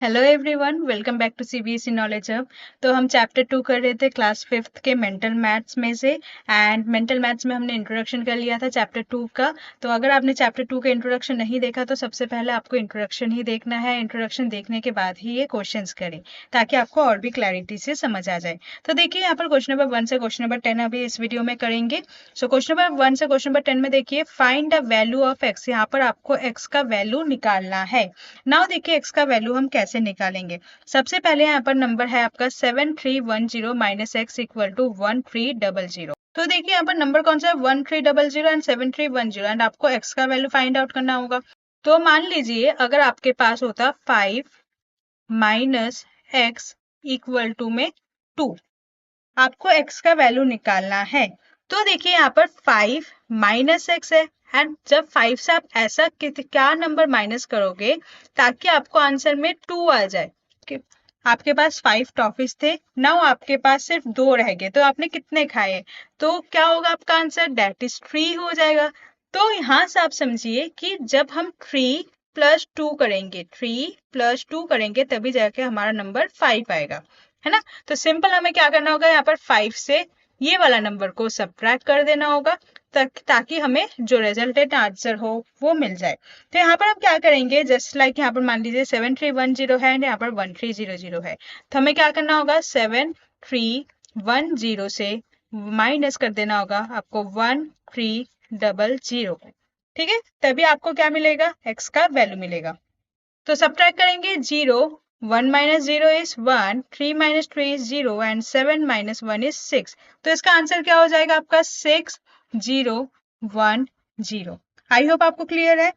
Hello everyone, welcome back to CBSE knowledge hub. तो हम chapter 2 कर रहे थे क्लास 5th के मेंटल मैथ्स में से। एंड मेंटल मैथ्स में हमने इंट्रोडक्शन कर लिया था चैप्टर 2 का। तो अगर आपने चैप्टर 2 का इंट्रोडक्शन नहीं देखा तो सबसे पहले आपको इंट्रोडक्शन ही देखना है। इंट्रोडक्शन देखने के बाद ही ये क्वेश्चंस करें ताकि आपको और भी क्लैरिटी से समझ आ जाए। तो देखिए यहाँ पर क्वेश्चन नंबर 1 से क्वेश्चन नंबर 10 अभी इस वीडियो में करेंगे। सो क्वेश्चन नंबर 1 से क्वेश्चन नंबर 10 में देखिए, find the value of x. यहाँ पर आपको एक्स का वैल्यू निकालना है। नाउ देखिए एक्स का वैल्यू हम कैसे निकालेंगे। सबसे पहले यहाँ पर नंबर है आपका 7310 माइनस एक्स इक्वल टू 1300। तो देखिए यहाँ पर नंबर कौन सा है, 1300 एंड 7310 एंड आपको एक्स का वैल्यू फाइंड आउट करना होगा। तो मान लीजिए अगर आपके पास होता 5 माइनस एक्स इक्वल टू में 2, आपको एक्स का वैल्यू निकालना है। तो देखिए यहाँ पर 5 माइनस एक्स है एंड जब 5 से आप ऐसा क्या नंबर माइनस करोगे ताकि आपको आंसर में 2 आ जाए। आपके पास 5 टॉफीज थे, नाउ आपके पास सिर्फ 2 रह गए, तो आपने कितने खाए? तो क्या होगा आपका आंसर, दैट इज 3 हो जाएगा। तो यहाँ से आप समझिए कि जब हम 3 प्लस 2 करेंगे, 3 प्लस 2 करेंगे तभी जाके हमारा नंबर 5 आएगा, है ना। तो सिंपल हमें क्या करना होगा, यहाँ पर 5 से ये वाला नंबर को सब्ट्रैक्ट कर देना होगा ताकि हमें जो रिजल्टेंट आंसर हो वो मिल जाए। तो यहाँ पर हम क्या करेंगे, जस्ट लाइक यहाँ पर मान लीजिए 7310 है एंड यहाँ पर 1300 है। तो हमें क्या करना होगा, 7310 से माइनस कर देना होगा आपको 1300। ठीक है, तभी आपको क्या मिलेगा, एक्स का वैल्यू मिलेगा। तो सब्ट्रैक्ट करेंगे, 0 1 minus 0 is 1, 3 minus 3 is 0 and 7 minus 1 is 6। तो इसका आंसर क्या हो जाएगा आपका 6010। आई होप आपको क्लियर है।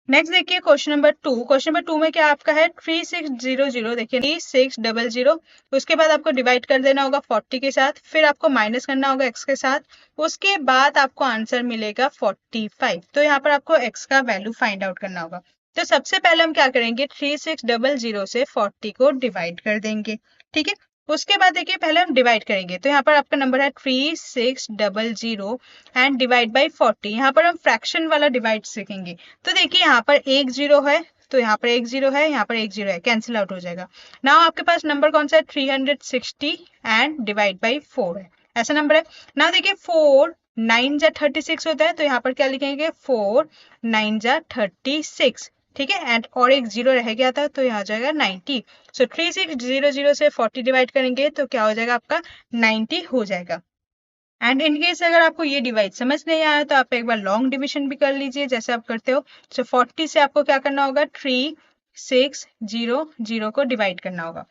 नेक्स्ट देखिए क्वेश्चन नंबर 2। क्वेश्चन नंबर 2 में क्या आपका है, 3600। देखिए 3600, उसके बाद आपको डिवाइड कर देना होगा 40 के साथ, फिर आपको माइनस करना होगा एक्स के साथ, उसके बाद आपको आंसर मिलेगा 45। तो यहाँ पर आपको एक्स का वैल्यू फाइंड आउट करना होगा। तो सबसे पहले हम क्या करेंगे, 3600 से 40 को डिवाइड कर देंगे। ठीक है, उसके बाद देखिए पहले हम डिवाइड करेंगे। तो यहाँ पर आपका नंबर है 3600 एंड डिवाइड बाई 40। यहाँ पर हम फ्रैक्शन वाला डिवाइड सीखेंगे। तो देखिए यहाँ पर एक जीरो है, तो यहाँ पर एक जीरो है, यहाँ पर एक जीरो है, कैंसिल आउट हो जाएगा। नाउ आपके पास नंबर कौन सा है, 360 एंड डिवाइड बाई 4 है, ऐसा नंबर है। नाउ देखिए 4 9 जा 36 होता है, तो यहाँ पर क्या लिखेंगे, 4 9 जा 36। ठीक है, एंड और एक जीरो रह गया था तो यहाँ आ जाएगा 90। सो 3600 से 40 डिवाइड करेंगे तो क्या हो जाएगा आपका 90 हो जाएगा। एंड इन केस अगर आपको ये डिवाइड समझ नहीं आया तो आप एक बार लॉन्ग डिविजन भी कर लीजिए जैसे आप करते हो। सो 40 से आपको क्या करना होगा, 3600 को डिवाइड करना होगा।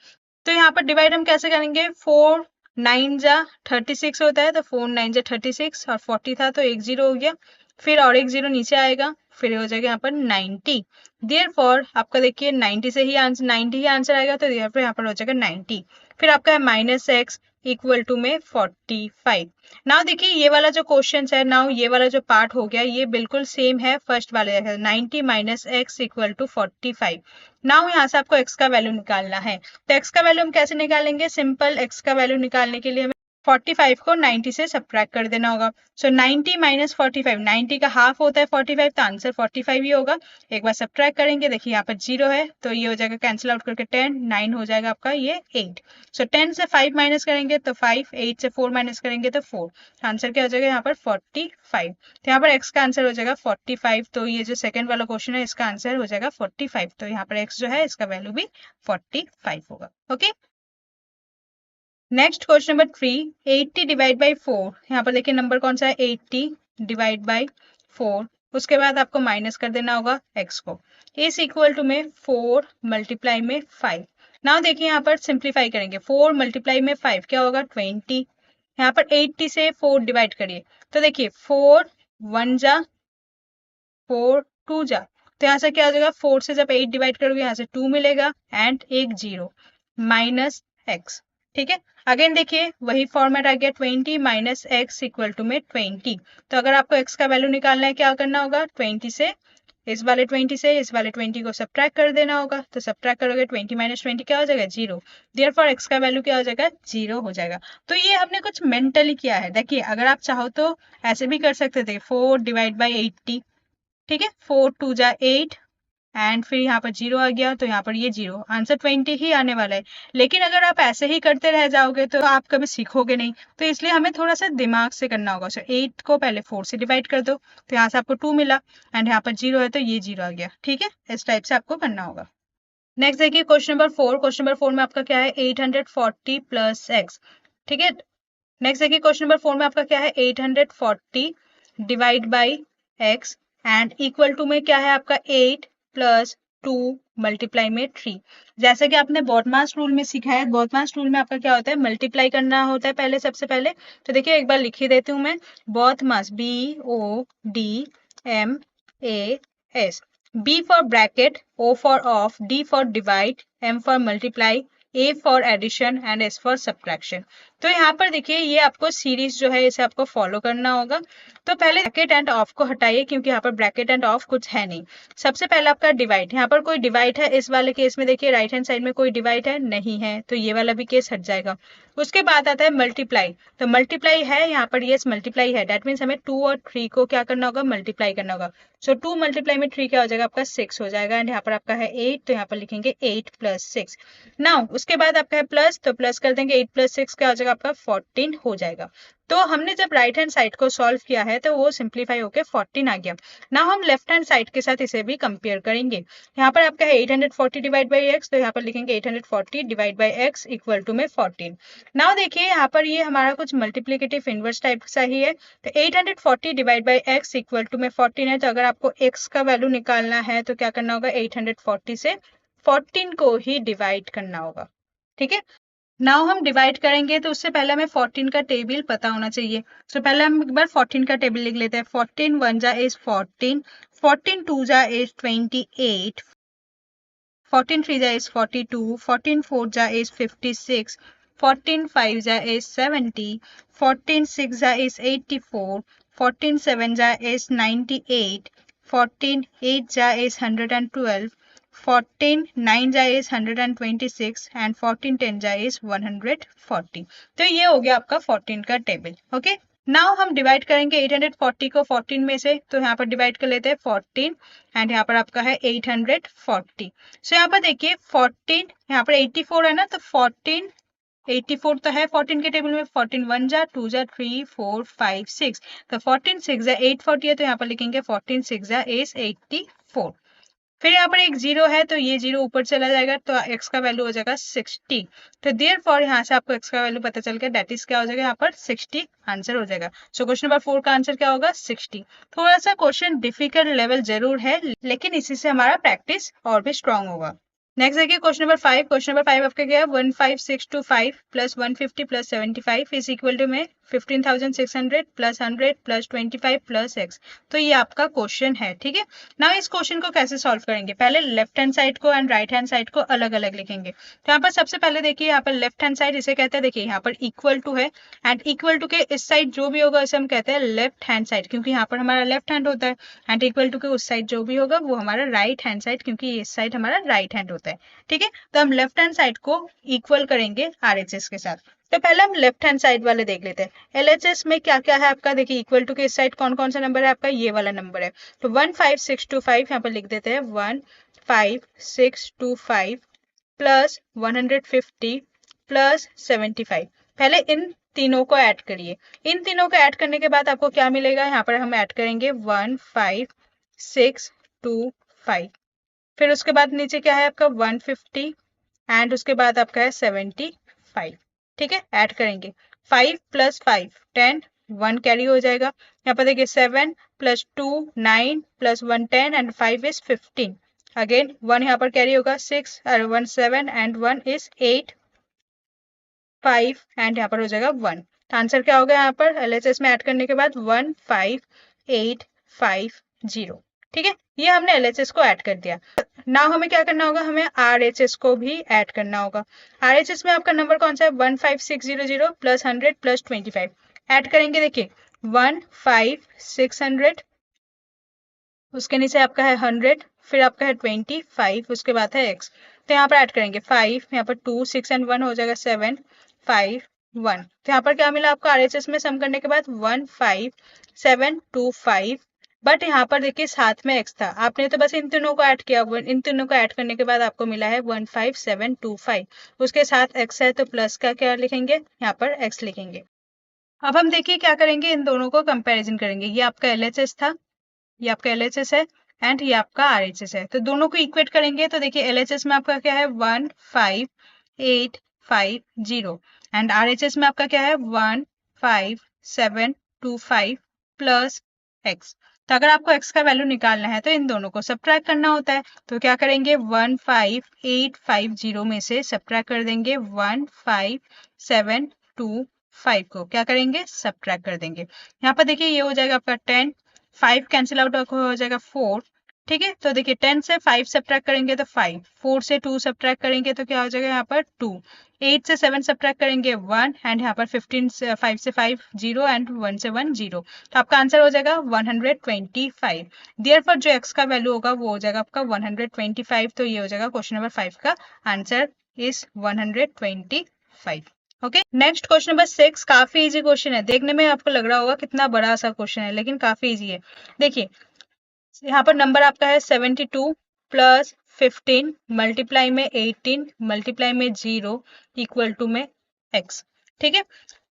तो यहाँ पर डिवाइड हम कैसे करेंगे, 4 9 जा 36 होता है, तो 4 9 जा 36 और 40 था तो एक जीरो हो गया, फिर और एक जीरो नीचे आएगा, फिर हो जाएगा यहाँ पर 90। देयरफॉर आपका देखिए 90 से ही आंसर 90 ही आंसर आएगा, तो देयरफॉर यहाँ पर हो जाएगा 90। फिर आपका है माइनस एक्स इक्वल टू में 45। नाउ देखिए ये वाला जो क्वेश्चन है, नाउ ये वाला जो पार्ट हो गया ये बिल्कुल सेम है फर्स्ट वाले, 90 minus x equal to 45। Now यहाँ से आपको एक्स का वैल्यू निकालना है। तो एक्स का वैल्यू हम कैसे निकालेंगे, सिंपल एक्स का वैल्यू निकालने के लिए हमें 45 को 90 से सब्ट्रैक्ट कर देना होगा। सो 90 माइनस 45, 90 का हाफ होता है 45, तो आंसर 45 ही होगा। एक बार सब्ट्रैक्ट करेंगे, देखिए यहाँ पर जीरो है तो ये हो जाएगा कैंसिल आउट करके 10, 9 हो जाएगा आपका ये 8। सो 10 से 5 माइनस करेंगे तो 5, 8 से 4 माइनस करेंगे तो 4। आंसर क्या हो जाएगा यहाँ पर 45। तो यहाँ पर एक्स का आंसर हो जाएगा 45। तो ये जो सेकंड वाला क्वेश्चन है इसका आंसर हो जाएगा 45। तो यहाँ पर एक्स जो है इसका वैल्यू भी 45 होगा। Okay, next question number 3, 80 divide by 4। यहाँ पर देखिए नंबर कौन सा है, 80 डिवाइड बाई 4। उसके बाद आपको माइनस कर देना होगा x को, इस इक्वल टू में 4 मल्टीप्लाई में 5। नाउ देखिए यहाँ पर सिंप्लीफाई करेंगे, 4 मल्टीप्लाई में 5 क्या होगा 20। यहाँ पर 80 से 4 डिवाइड करिए, तो देखिए 4 1 जा 4 2 जा, तो यहाँ से क्या हो जाएगा, 4 से जब 8 डिवाइड करोगे यहाँ से 2 मिलेगा एंड एक जीरो माइनस एक्स। ठीक है, अगेन देखिए वही फॉर्मेट आ गया, 20 माइनस एक्स इक्वल टू में 20। तो अगर आपको एक्स का वैल्यू निकालना है क्या करना होगा, 20 से इस वाले 20 से इस वाले 20 को सब्ट्रैक्ट कर देना होगा। तो सब्ट्रैक्ट करोगे 20 माइनस 20 क्या हो जाएगा, जीरो। देयरफॉर एक्स का वैल्यू क्या हो जाएगा, जीरो हो जाएगा। तो ये हमने कुछ मेंटली किया है। देखिए अगर आप चाहो तो ऐसे भी कर सकते थे, 4 डिवाइड बाई 80। ठीक है, 4 2 जा 8 एंड फिर यहाँ पर 0 आ गया, तो यहाँ पर ये 0, आंसर 20 ही आने वाला है। लेकिन अगर आप ऐसे ही करते रह जाओगे तो आप कभी सीखोगे नहीं, तो इसलिए हमें थोड़ा सा दिमाग से करना होगा। सो 8 को पहले 4 से डिवाइड कर दो, तो यहाँ से आपको 2 मिला, एंड यहाँ पर 0 है तो ये 0 आ गया। ठीक है, इस टाइप से आपको करना होगा। नेक्स्ट देखिए क्वेश्चन नंबर 4। क्वेश्चन नंबर 4 में आपका क्या है, 840 प्लस एक्स। ठीक है, नेक्स्ट देखिए क्वेश्चन नंबर 4 में आपका क्या है, 840 divide by x and equal to में क्या है आपका 8 प्लस 2 मल्टीप्लाई में 3। जैसा कि आपने बॉडमास रूल में सीखा है, बॉडमास रूल में आपका क्या होता है, मल्टीप्लाई करना होता है पहले, सबसे पहले। तो देखिए एक बार लिख ही देती हूँ मैं, BODMAS BODMAS, B for bracket, O for off, D for divide, M for multiply, A for addition and S for subtraction। तो यहाँ पर देखिए ये आपको सीरीज जो है इसे आपको फॉलो करना होगा। तो पहले ब्रैकेट एंड ऑफ को हटाइए, क्योंकि यहाँ पर ब्रैकेट एंड ऑफ कुछ है नहीं। सबसे पहले आपका डिवाइड, यहाँ पर कोई डिवाइड है, इस वाले केस में देखिए राइट हैंड साइड में कोई डिवाइड है नहीं है, तो ये वाला भी केस हट जाएगा। उसके बाद आता है मल्टीप्लाई, तो मल्टीप्लाई है यहाँ पर, यस मल्टीप्लाई है, दैट मीन्स हमें 2 और 3 को क्या करना होगा, मल्टीप्लाई करना होगा। सो 2 मल्टीप्लाई में 3 क्या हो जाएगा आपका 6 हो जाएगा, एंड यहाँ पर आपका है 8, तो यहाँ पर लिखेंगे 8 प्लस 6। नाउ उसके बाद आपका है प्लस, तो प्लस कर देंगे, 8 प्लस 6 क्या हो जाएगा आपका 14 हो जाएगा। तो हमने जब राइट हैंड साइड को सॉल्व किया है तो वो सिंप्लीफाई होकर 14 आ गया। नाउ हम लेफ्ट हैंड साइड के साथ इसे भी कंपेयर करेंगे। यहाँ पर आपका है 840 डिवाइड बाई एक्स, तो यहाँ पर लिखेंगे 840 divide by x equal to में 14। नाउ देखिए यहाँ पर ये हमारा कुछ मल्टीप्लिकेटिव इनवर्स टाइप सा ही है, तो 840 divide by x equal to में 14 है, तो अगर आपको x का वैल्यू निकालना है तो क्या करना होगा, 840 से 14 को ही डिवाइड करना होगा। ठीक है, नाउ हम डिवाइड करेंगे तो उससे पहले हमें 14 का टेबल पता होना चाहिए। तो पहले हम एक बार 14 का टेबल लिख लेते हैं। 14 1 जा इज 14, 14 2 जा इज 28, 14 3 जा इज 42, 14 4 जा इज 56, 14 5 जा इज 70, 14 6 जा इज 84, 14 7 जा इज 98, 14 8 जा इज 112, 14 9 जा इज 126 एंड 14 10 जा इज 140। तो ये हो गया आपका 14 का टेबल। ओके, नाउ हम डिवाइड करेंगे 840 को 14 में से, तो यहाँ पर डिवाइड कर लेते हैं 14 एंड यहाँ पर आपका है 840। सो यहाँ पर देखिए 14, यहाँ पर 84 है ना, तो 14 84 तो है 14 के टेबल में, 14 1 जा 2 जा 3 4 5 6, तो 14 6 जा 840 है, तो यहाँ पर लिखेंगे 14 6 जा इज 84। फिर यहाँ पर एक 0 है, तो ये 0 ऊपर चला जाएगा, तो x का वैल्यू हो जाएगा 60। तो देयरफॉर यहाँ से आपको x का वैल्यू पता चल गया, दैट इज क्या हो जाएगा यहाँ पर 60 आंसर हो जाएगा। सो क्वेश्चन नंबर 4 का आंसर क्या होगा, 60। थोड़ा सा क्वेश्चन डिफिकल्ट लेवल जरूर है, लेकिन इसी से हमारा प्रैक्टिस और भी स्ट्रांग होगा। नेक्स्ट देखिए क्वेश्चन नंबर 5। क्वेश्चन नंबर 5 आपका क्या है, 15625 plus 150 plus 75 is equal to में 15,600 प्लस 100 प्लस 25 प्लस x। तो ये आपका क्वेश्चन है। ठीक है, ना इस क्वेश्चन को कैसे सॉल्व करेंगे, पहले लेफ्ट हैंड साइड को एंड राइट हैंड साइड को अलग अलग लिखेंगे। तो यहाँ पर सबसे पहले देखिए यहाँ पर लेफ्ट हैंड साइड इसे कहते हैं, देखिए यहाँ पर इक्वल टू है, एंड इक्वल टू के इस साइड जो भी होगा उसे हम कहते हैं लेफ्ट हैंड साइड, क्योंकि यहाँ पर हमारा लेफ्ट हैंड होता है, एंड इक्वल टू के उस साइड जो भी होगा वो हमारा राइट हैंड साइड, क्योंकि इस साइड हमारा राइट हैंड होता है। ठीक है, तो हम लेफ्ट हैंड साइड को इक्वल करेंगे RHS के साथ। तो पहले हम लेफ्ट हैंड साइड वाले देख लेते हैं। LHS में क्या क्या है आपका, देखिए इक्वल टू के इस साइड कौन कौन सा नंबर है आपका, ये वाला नंबर है। तो 15625 यहाँ पर लिख देते हैं, 15625 प्लस 150 प्लस 75। पहले इन तीनों को ऐड करिए। इन तीनों को ऐड करने के बाद आपको क्या मिलेगा, यहाँ पर हम ऐड करेंगे 15625, फिर उसके बाद नीचे क्या है आपका 150 एंड उसके बाद आपका है 75। ठीक है, ऐड करेंगे 5 प्लस 5 10, 1 कैरी हो जाएगा। यहाँ पर देखिए 7 plus 2 9 plus 1 10 and 5 is 15। Again 1 यहाँ पर कैरी होगा, 6 और 1 7 एंड 1 इज 8 5 एंड यहाँ पर हो जाएगा 1। तो आंसर क्या होगा यहाँ पर LHS में ऐड करने के बाद 15850। ठीक है, ये हमने LHS को ऐड कर दिया। नाउ हमें क्या करना होगा, हमें RHS को भी ऐड करना होगा। RHS में आपका नंबर कौन सा है, 15600 प्लस 100 प्लस 25। ऐड करेंगे, देखिए 15600, उसके नीचे आपका है 100, फिर आपका है 25, उसके बाद है x। तो यहाँ पर ऐड करेंगे 5, यहाँ पर 2 6 एंड 1 हो जाएगा 7 5 1। तो यहाँ पर क्या मिला आपको RHS में सम करने के बाद 15725 बट यहाँ पर देखिए साथ में x था, आपने तो बस इन तीनों को ऐड किया, इन तीनों को ऐड करने के बाद आपको मिला है 15725, उसके साथ x है तो प्लस का क्या लिखेंगे, यहाँ पर x लिखेंगे। अब हम देखिए क्या करेंगे, इन दोनों को कंपैरिजन करेंगे। ये आपका LHS था, ये आपका LHS है एंड ये आपका RHS है, तो दोनों को इक्वेट करेंगे तो देखिए LHS में आपका क्या है 15850 एंड RHS में आपका क्या है 15725 प्लस x। तो अगर आपको x का वैल्यू निकालना है तो इन दोनों को सब्ट्रैक्ट करना होता है, तो क्या करेंगे 15850 में से सब्ट्रैक्ट कर देंगे 15725 को, क्या करेंगे सब्ट्रैक्ट कर देंगे। यहाँ पर देखिए ये हो जाएगा आपका 10, 5 कैंसिल आउट हो जाएगा 4, ठीक है। तो देखिए 10 से 5 सब्ट्रैक्ट करेंगे तो 5, 4 से 2 सब्ट्रैक्ट करेंगे तो क्या हो जाएगा यहाँ पर 2, 8 से 7 सब्ट्रैक्ट करेंगे 1 एंड यहाँ पर 15 से 5 से 5 0 एंड 1 से 1 0, तो आपका आंसर हो जाएगा 125। देयरफॉर जो x का वैल्यू होगा वो हो जाएगा आपका 125, तो ये हो जाएगा क्वेश्चन नंबर 5 का answer is 125। Okay, next question number 6, काफी इजी क्वेश्चन है, देखने में आपको लग रहा होगा कितना बड़ा सा क्वेश्चन है, लेकिन काफी इजी है। देखिए यहाँ पर नंबर आपका है 72 प्लस 15 मल्टीप्लाई में 18 मल्टीप्लाई में 0 इक्वल टू में x, ठीक है।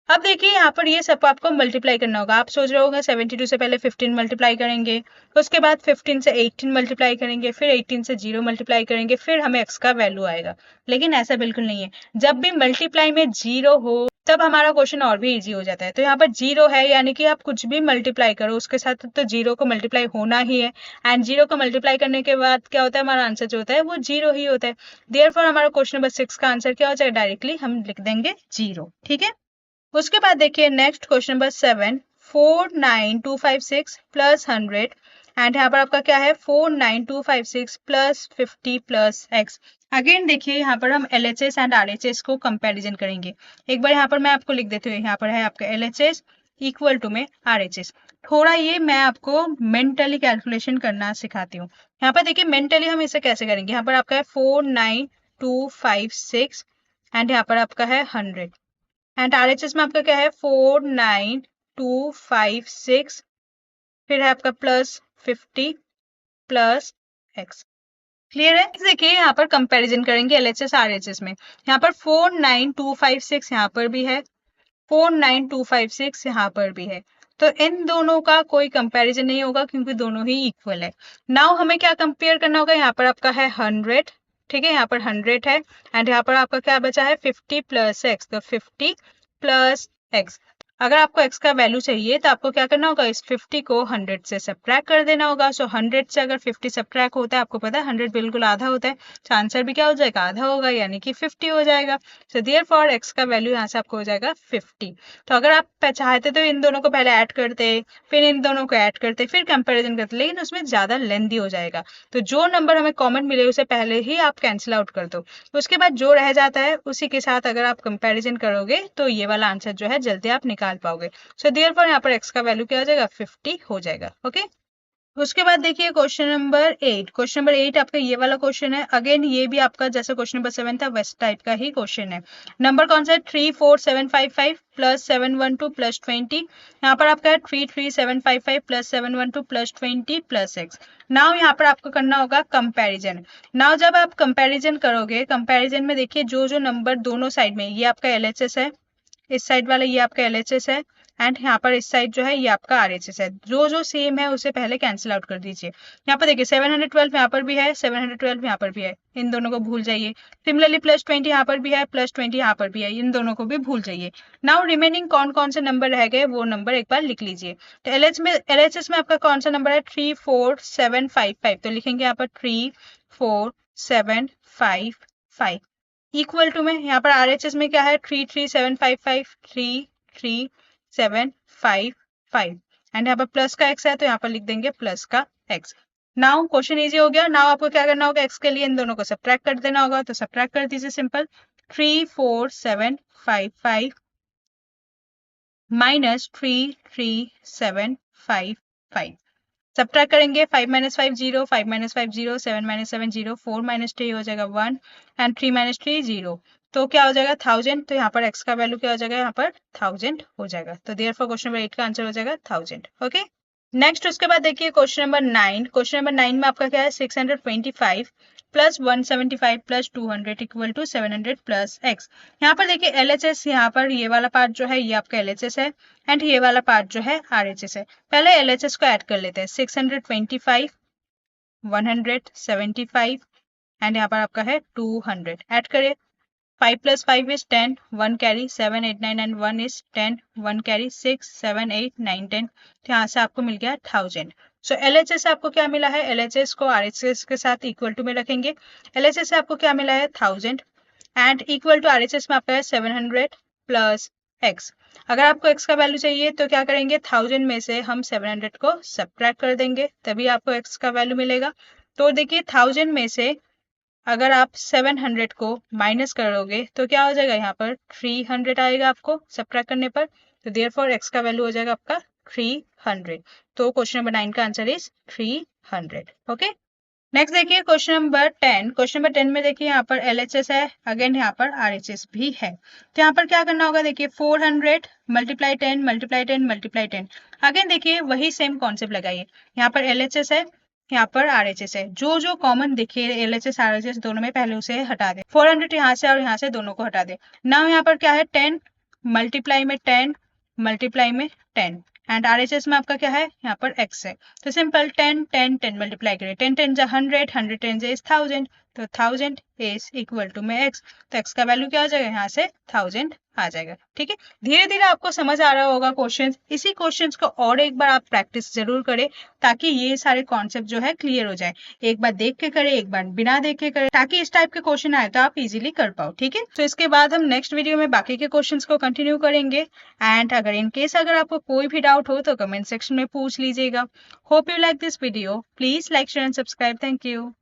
अब देखिए यहाँ पर ये सब आपको मल्टीप्लाई करना होगा। आप सोच रहे होंगे 72 से पहले 15 मल्टीप्लाई करेंगे, उसके बाद 15 से 18 मल्टीप्लाई करेंगे, फिर 18 से 0 मल्टीप्लाई करेंगे, फिर हमें x का वैल्यू आएगा, लेकिन ऐसा बिल्कुल नहीं है। जब भी मल्टीप्लाई में 0 हो तब हमारा क्वेश्चन और भी इजी हो जाता है। तो यहाँ पर 0 है यानी कि आप कुछ भी मल्टीप्लाई करो उसके साथ तो 0 को मल्टीप्लाई होना ही है, एंड 0 को मल्टीप्लाई करने के बाद क्या होता है, हमारा आंसर जो होता है वो 0 ही होता है। देयरफॉर हमारा क्वेश्चन नंबर 6 का आंसर क्या हो जाएगा, डायरेक्टली हम लिख देंगे 0, ठीक है। उसके बाद देखिए next question number 7, 49256 plus 100 and यहाँ पर आपका क्या है 49256 प्लस 50 प्लस x। अगेन देखिए यहाँ पर हम LHS एंड RHS को कंपैरिजन करेंगे। एक बार यहाँ पर मैं आपको लिख देती हूँ, यहाँ पर है आपका LHS इक्वल टू में RHS। थोड़ा ये मैं आपको मेंटली कैलकुलेशन करना सिखाती हूँ। यहाँ पर देखिए मेंटली हम इसे कैसे करेंगे, यहाँ पर आपका है 49256 एंड यहाँ पर आपका है 100 एंड RHS में आपका क्या है 49256, फिर है आपका प्लस 50 प्लस x। क्लियर है। देखिए यहाँ पर कंपैरिजन करेंगे LHS RHS में। यहाँ पर 49256 यहाँ पर भी है, 49256 यहाँ पर भी है, तो इन दोनों का कोई कंपैरिजन नहीं होगा क्योंकि दोनों ही इक्वल है। नाउ हमें क्या कंपेयर करना होगा, यहाँ पर आपका है 100, ठीक है, यहाँ पर 100 है एंड यहाँ पर आपका क्या बचा है 50 प्लस x, तो 50 प्लस x। अगर आपको x का वैल्यू चाहिए तो आपको क्या करना होगा, इस 50 को 100 से सब्ट्रैक्ट कर देना होगा। सो 100 से अगर 50 सब्ट्रैक्ट होता है, आपको पता है 100 बिल्कुल आधा होता है, तो आंसर भी क्या हो जाएगा, आधा होगा, यानी कि 50 हो जाएगा। सो देयरफॉर x का वैल्यू यहाँ से आपको हो जाएगा 50। तो अगर आप चाहते तो इन दोनों को पहले ऐड करते, फिर इन दोनों को ऐड करते, फिर कंपेरिजन करते, लेकिन उसमें ज्यादा लेंथी हो जाएगा। तो जो नंबर हमें कॉमन मिले उसे पहले ही आप कैंसिल आउट कर दो, उसके बाद जो रह जाता है उसी के साथ अगर आप कंपेरिजन करोगे तो ये वाला आंसर जो है जल्दी आप निकाल पाओगे। सो देयरफॉर यहाँ पर x का वैल्यू क्या हो जाएगा, 50 हो जाएगा। ओके, उसके बाद देखिए क्वेश्चन नंबर 8। क्वेश्चन नंबर 8 आपका ये वाला क्वेश्चन है। अगेन ये भी आपका जैसे क्वेश्चन नंबर 7 था वैसे टाइप का ही क्वेश्चन है। नंबर कौन सा है, 34755 प्लस 712 प्लस 20। यहाँ पर आपका है 33755 plus 712 plus 20 plus x। Now यहाँ पर आपको करना होगा कंपैरिजन। नाउ जब आप कंपैरिजन करोगे, कंपैरिजन में देखिए जो जो नंबर दोनों साइड में, ये आपका LHS है, इस साइड वाला ये आपका LHS है एंड यहाँ पर इस साइड जो है ये आपका RHS है, जो जो सेम है उसे पहले कैंसिल आउट कर दीजिए। यहाँ पर देखिए 712 यहाँ पर भी है, 712 यहाँ पर भी है, इन दोनों को भूल जाइए। सिमिलरली प्लस 20 यहाँ पर भी है, प्लस 20 यहाँ पर भी है, इन दोनों को भी भूल जाइए। नाउ रिमेनिंग कौन कौन से नंबर रह गए वो नंबर एक बार लिख लीजिए। तो LHS में आपका कौन सा नंबर है, 34755, तो लिखेंगे यहाँ पर 34755 इक्वल टू में यहाँ पर RHS में क्या है 33755, 33755 एंड यहाँ पर प्लस का x है तो यहाँ पर लिख देंगे प्लस का x। नाउ क्वेश्चन इजी हो गया। नाउ आपको क्या करना होगा, x के लिए इन दोनों को सब्ट्रैक्ट कर देना होगा, तो सब्ट्रैक्ट कर दीजिए सिंपल। 34755 माइनस 33755 सब्ट्रैक्ट करेंगे, 5 माइनस 5 0, 5 माइनस 5 0, 7 माइनस 7 0, 4 माइनस 3 हो जाएगा 1 एंड 3 माइनस 3 0, तो क्या हो जाएगा 1000। तो यहाँ पर x का वैल्यू क्या हो जाएगा, यहाँ पर 1000 हो जाएगा। तो देयरफॉर क्वेश्चन नंबर 8 का आंसर हो जाएगा 1000। ओके, नेक्स्ट उसके बाद देखिए क्वेश्चन नंबर 9। क्वेश्चन नंबर 9 में आपका क्या है 625 plus 175 plus 200 equal to 700 plus x. यहाँ पर देखिए LHS, यहाँ पर ये वाला पार्ट जो है ये आपका LHS है एंड ये वाला पार्ट जो है RHS है। पहले LHS को ऐड कर लेते हैं। 625 175 एंड यहाँ पर आपका है 200 ऐड करिए। 5 plus 5 is 10, 1 carry, 7, 8, 9 and 1 is 10, 1 carry, 6, 7, 8, 9, 10। तो यहाँ से आपको मिल गया 1000। सो LHS से आपको क्या मिला है, LHS को RHS के साथ इक्वल टू में रखेंगे। LHS से आपको क्या मिला है 1000 एंड इक्वल टू RHS में आपका है 700 प्लस x। अगर आपको x का वैल्यू चाहिए तो क्या करेंगे, 1000 में से हम 700 को सब्ट्रैक्ट कर देंगे, तभी आपको x का वैल्यू मिलेगा। तो देखिए 1000 में से अगर आप 700 को माइनस करोगे तो क्या हो जाएगा, यहाँ पर 300 आएगा आपको सब्ट्रैक्ट करने पर। तो देयरफॉर x का वैल्यू हो जाएगा आपका 300। तो क्वेश्चन नंबर 9 का आंसर इज 300। ओके, नेक्स्ट देखिए क्वेश्चन नंबर 10। क्वेश्चन नंबर 10 में देखिए यहाँ पर LHS है, अगेन यहाँ पर RHS भी है। तो यहाँ पर क्या करना होगा, देखिए 400 मल्टीप्लाई 10 मल्टीप्लाई 10 मल्टीप्लाई 10। अगेन देखिए वही सेम कॉन्सेप्ट लगाइए। यहाँ पर LHS है, यहाँ पर RHS है, जो जो कॉमन दिखे LHS RHS दोनों में पहले उसे हटा दे। 400 यहाँ से और यहाँ से दोनों को हटा दे। नाउ यहाँ पर क्या है 10 मल्टीप्लाई में 10 मल्टीप्लाई में 10 एंड RHS में आपका क्या है, यहाँ पर x है। तो सिंपल 10 10 10 मल्टीप्लाई करें, 10 10 जा 100, 100 10 इज 1000, तो 1000 इज इक्वल टू में x। तो x का वैल्यू क्या हो जाएगा, यहाँ से 1000 आ जाएगा। ठीक है, धीरे धीरे आपको समझ आ रहा होगा क्वेश्चंस। इसी क्वेश्चंस को और एक बार आप प्रैक्टिस जरूर करें ताकि ये सारे कॉन्सेप्ट जो है क्लियर हो जाए। एक बार देख के करें, एक बार बिना देख के करें, ताकि इस टाइप के क्वेश्चन आए तो आप इजीली कर पाओ। ठीक है, तो इसके बाद हम नेक्स्ट वीडियो में बाकी के क्वेश्चंस को कंटिन्यू करेंगे एंड अगर इन केस अगर आपको कोई भी डाउट हो तो कमेंट सेक्शन में पूछ लीजिएगा। Hope you like this video, please like share and subscribe. Thank you.